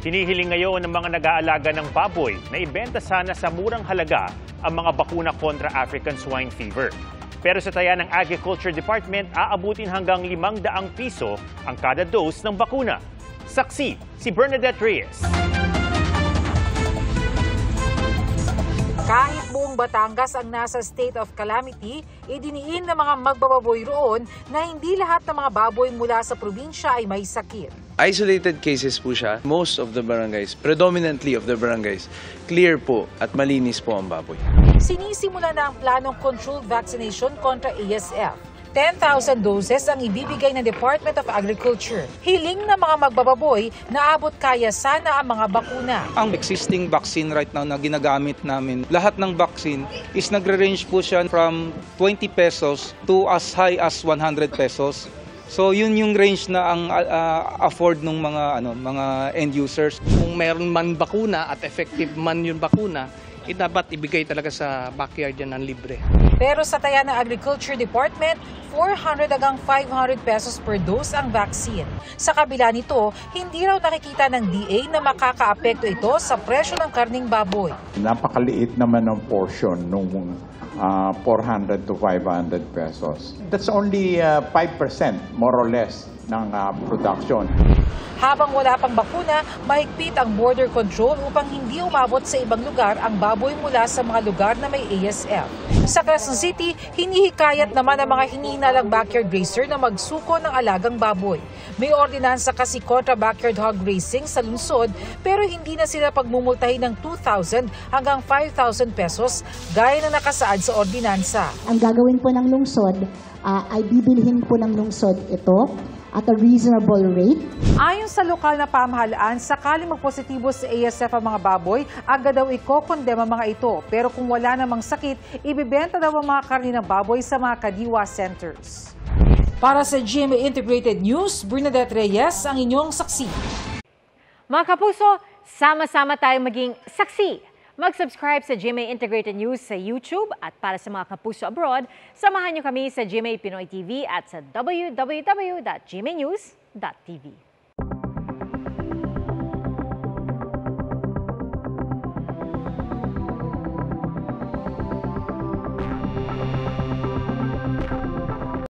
Hinihiling ngayon ng mga nag-aalaga ng baboy na ibenta sana sa murang halaga ang mga bakuna kontra African swine fever. Pero sa taya ng Agriculture Department, aabutin hanggang 500 piso ang kada dose ng bakuna. Saksi si Bernadette Reyes. Kahit buong Batangas ang nasa state of calamity, idiniin ng mga magbababoy roon na hindi lahat ng mga baboy mula sa probinsya ay may sakit. Isolated cases po siya. Most of the barangays, predominantly of the barangays, clear po at malinis po ang baboy. Sinisimula na ang planong controlled vaccination kontra ASF. 10,000 doses ang ibibigay ng Department of Agriculture. Hiling ng mga magbababoy na abot kaya sana ang mga bakuna. Ang existing vaccine right now na ginagamit namin, lahat ng vaccine is nagre-range po siya from 20 pesos to as high as 100 pesos. So yun yung range na ang afford ng mga end users. Kung meron man bakuna at effective man yung bakuna, dapat ibigay talaga sa backyard yan ng libre. Pero sa taya ng Agriculture Department, 400 hanggang 500 pesos per dose ang vaccine. Sa kabila nito, hindi raw nakikita ng DA na makakaapekto ito sa presyo ng karning baboy. Napakaliit naman ang portion nung 400 to 500 pesos. That's only 5% more or less ng production. Habang wala pang bakuna, mahigpit ang border control upang hindi umabot sa ibang lugar ang baboy mula sa mga lugar na may ASF. Sa Quezon City, hinihikayat naman ang mga hinihinalang backyard racer na magsuko ng alagang baboy. May ordinansa kasi kontra backyard hog racing sa lungsod pero hindi na sila pagmumultahin ng 2,000 hanggang 5,000 pesos gaya na nakasaad sa ordinansa. Ang gagawin po ng lungsod ay bibilhin po ng lungsod ito at a reasonable rate. Ayon sa lokal na pamahalaan, sakaling magpositibo sa ASF ang mga baboy, agad daw ikokondem ang mga ito. Pero kung wala namang sakit, ibibenta daw ang mga karne ng baboy sa mga kadiwa centers. Para sa GMA Integrated News, Bernadette Reyes, ang inyong saksi. Mga kapuso, sama-sama tayong maging saksi. Mag-subscribe sa GMA Integrated News sa YouTube at para sa mga kapuso abroad, samahan niyo kami sa GMA Pinoy TV at sa www.gmanews.tv.